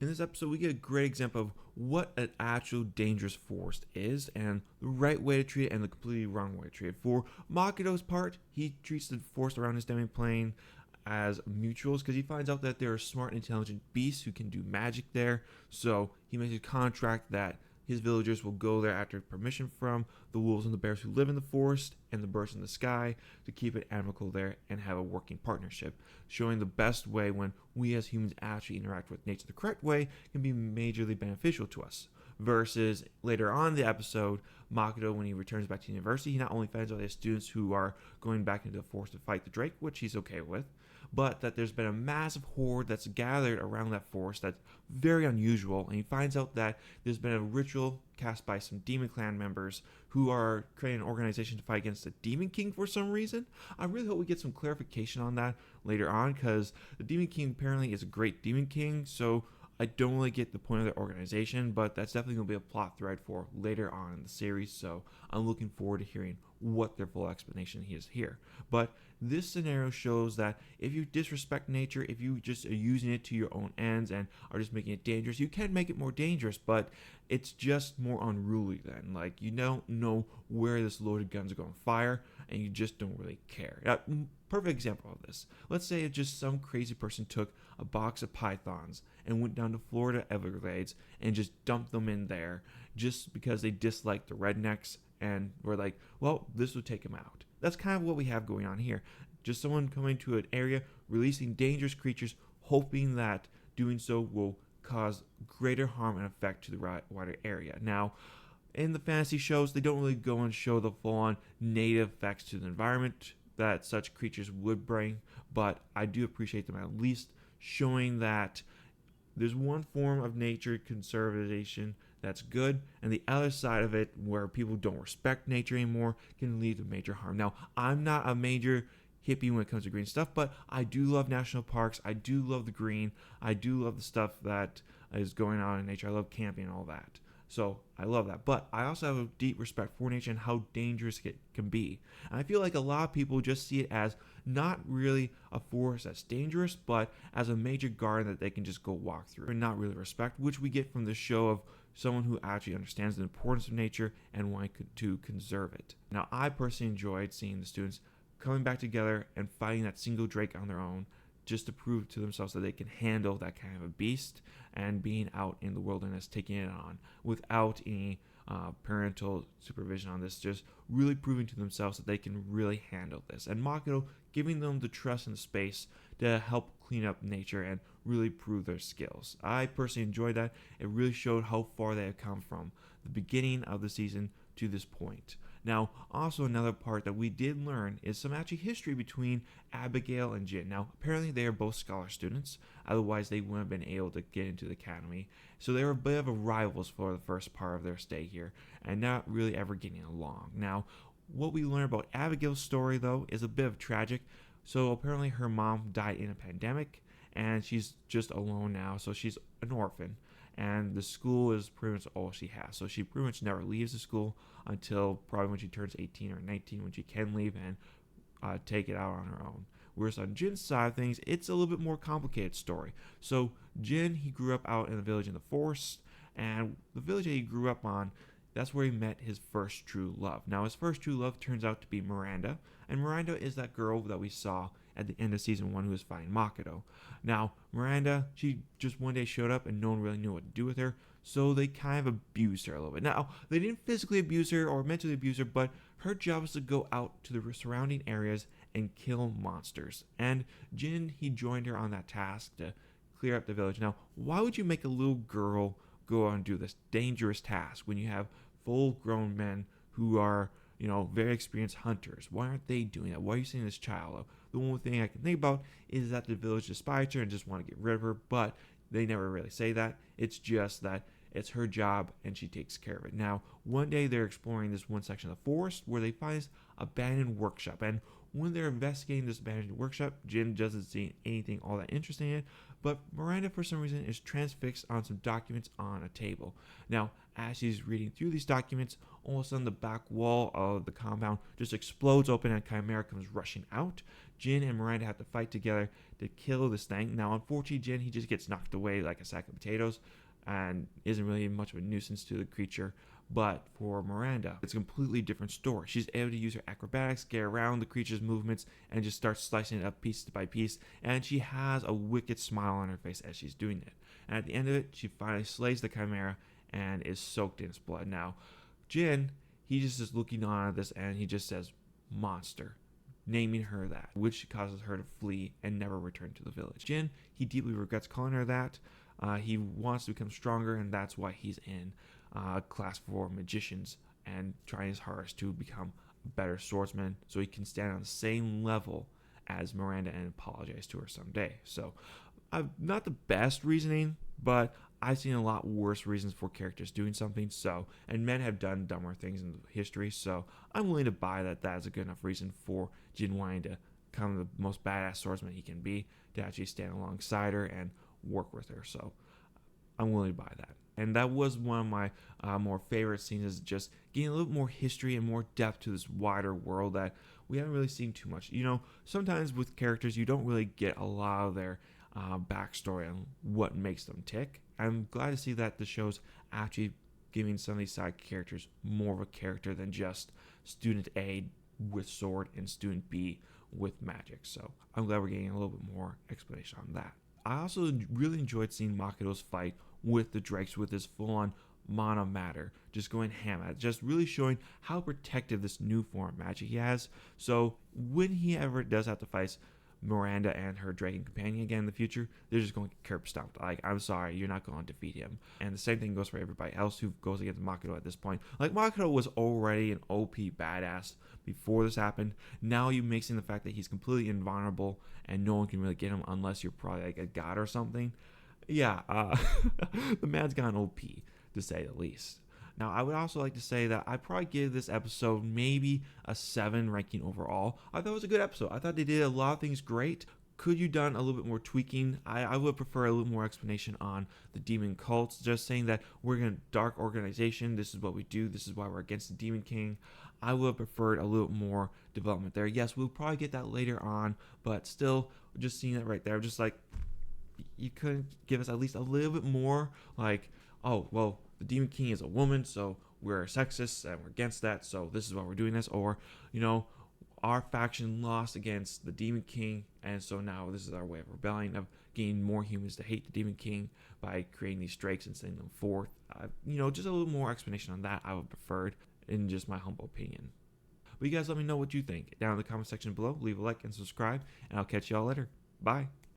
In this episode, we get a great example of what an actual dangerous forest is and the right way to treat it and the completely wrong way to treat it. For Makoto's part, he treats the forest around his demi-plane as mutuals because he finds out that there are smart, intelligent beasts who can do magic there. So he makes a contract that his villagers will go there after permission from the wolves and the bears who live in the forest and the birds in the sky to keep it amicable there and have a working partnership, showing the best way when we as humans actually interact with nature the correct way can be majorly beneficial to us. Versus later on in the episode, Makoto, when he returns back to university, he not only finds out he has students who are going back into the forest to fight the Drake, which he's okay with, but that there's been a massive horde that's gathered around that forest that's very unusual, and he finds out that there's been a ritual cast by some Demon Clan members who are creating an organization to fight against the Demon King for some reason. I really hope we get some clarification on that later on, because the Demon King apparently is a great Demon King, so I don't really get the point of their organization, but that's definitely going to be a plot thread for later on in the series, so I'm looking forward to hearing what their full explanation is here. But this scenario shows that if you disrespect nature, if you just are using it to your own ends and are just making it dangerous, you can make it more dangerous, but it's just more unruly then. Like, you don't know where this loaded guns are going to fire, and you just don't really care. Perfect example of this. Let's say if just some crazy person took a box of pythons and went down to Florida Everglades and just dumped them in there just because they disliked the rednecks and were like, well, this would take them out. That's kind of what we have going on here. Just someone coming to an area, releasing dangerous creatures, hoping that doing so will cause greater harm and effect to the wider area. Now, in the fantasy shows, they don't really go and show the full-on native effects to the environment that such creatures would bring, but I do appreciate them at least showing that there's one form of nature conservation that's good, and the other side of it where people don't respect nature anymore can lead to major harm. Now, I'm not a major hippie when it comes to green stuff, but I do love national parks. I do love the green. I do love the stuff that is going on in nature. I love camping and all that. So I love that. But I also have a deep respect for nature and how dangerous it can be. And I feel like a lot of people just see it as not really a forest that's dangerous, but as a major garden that they can just go walk through and not really respect, which we get from the show of someone who actually understands the importance of nature and wanting to conserve it. Now, I personally enjoyed seeing the students coming back together and fighting that single Drake on their own just to prove to themselves that they can handle that kind of a beast and being out in the wilderness taking it on without any parental supervision on this, just really proving to themselves that they can really handle this. And Makoto giving them the trust and the space to help clean up nature and really prove their skills. I personally enjoyed that. It really showed how far they have come from the beginning of the season to this point. Now, also another part that we did learn is some actually history between Abigail and Jin. Now, apparently they are both scholar students, otherwise they wouldn't have been able to get into the academy. So they were a bit of a rivals for the first part of their stay here, and not really ever getting along. Now, what we learn about Abigail's story, though, is a bit of tragic. So apparently her mom died in a pandemic, and she's just alone now, so she's an orphan. And the school is pretty much all she has. So she pretty much never leaves the school until probably when she turns 18 or 19, when she can leave and take it out on her own. Whereas on Jin's side of things, it's a little bit more complicated story. So Jin, he grew up out in the village in the forest, and the village that he grew up on, that's where he met his first true love. Now, his first true love turns out to be Miranda, and Miranda is that girl that we saw at the end of season 1 who was fighting Makoto. Now, Miranda, she just one day showed up and no one really knew what to do with her, so they kind of abused her a little bit. Now, they didn't physically abuse her or mentally abuse her, but her job was to go out to the surrounding areas and kill monsters. And Jin, he joined her on that task to clear up the village. Now, why would you make a little girl go out and do this dangerous task when you have full-grown men who are, very experienced hunters? Why aren't they doing that? Why are you saying this child? The only thing I can think about is that the village despises her and just want to get rid of her, but they never really say that. It's just that it's her job and she takes care of it. Now, one day they're exploring this one section of the forest where they find this abandoned workshop, and when they're investigating this abandoned workshop, Jin doesn't see anything all that interesting in it, but Miranda, for some reason, is transfixed on some documents on a table. Now, as she's reading through these documents, all of a sudden the back wall of the compound just explodes open and Chimera comes rushing out. Jin and Miranda have to fight together to kill this thing. Now, unfortunately, Jin, he just gets knocked away like a sack of potatoes and isn't really much of a nuisance to the creature. But for Miranda, it's a completely different story. She's able to use her acrobatics, get around the creature's movements, and just start slicing it up piece by piece. And she has a wicked smile on her face as she's doing it. And at the end of it, she finally slays the Chimera and is soaked in its blood. Now, Jin, he just is looking on at this and he just says, monster, naming her that, which causes her to flee and never return to the village. Jin, he deeply regrets calling her that. He wants to become stronger, and that's why he's in class for magicians and trying his hardest to become a better swordsman so he can stand on the same level as Miranda and apologize to her someday. So, not the best reasoning, but I've seen a lot worse reasons for characters doing something. So, and men have done dumber things in history. So, I'm willing to buy that is a good enough reason for Jin wanting to become the most badass swordsman he can be, to actually stand alongside her and work with her. So, I'm willing to buy that. And that was one of my more favorite scenes, is just getting a little more history and more depth to this wider world that we haven't really seen too much. You know, sometimes with characters, you don't really get a lot of their backstory on what makes them tick. I'm glad to see that the show's actually giving some of these side characters more of a character than just student A with sword and student B with magic. So I'm glad we're getting a little bit more explanation on that. I also really enjoyed seeing Makoto's fight with the Drakes with his full-on mana matter, just going ham at it, just really showing how protective this new form of magic he has. So when he ever does have to fight Miranda and her dragon companion again in the future, they're just going to get curb stomped. Like, I'm sorry, you're not going to defeat him. And the same thing goes for everybody else who goes against Makoto at this point. Like, Makoto was already an OP badass before this happened. Now you mixing the fact that he's completely invulnerable and no one can really get him unless you're probably like a god or something. Yeah, the man's gone OP, to say the least. Now, I would also like to say that I'd probably give this episode maybe a 7 ranking overall. I thought it was a good episode. I thought they did a lot of things great. Could you done a little bit more tweaking? I would prefer a little more explanation on the demon cults. Just saying that we're in a dark organization. This is what we do. This is why we're against the Demon King. I would have preferred a little more development there. Yes, we'll probably get that later on, but still, just seeing that right there, just like, you couldn't give us at least a little bit more, like, oh, well, the Demon King is a woman, so we're sexist and we're against that, so this is why we're doing this. Or, you know, our faction lost against the Demon King, and so now this is our way of rebelling, of getting more humans to hate the Demon King by creating these drakes and sending them forth. You know, just a little more explanation on that I would have preferred, in just my humble opinion. But you guys let me know what you think down in the comment section below. Leave a like and subscribe, and I'll catch y'all later. Bye.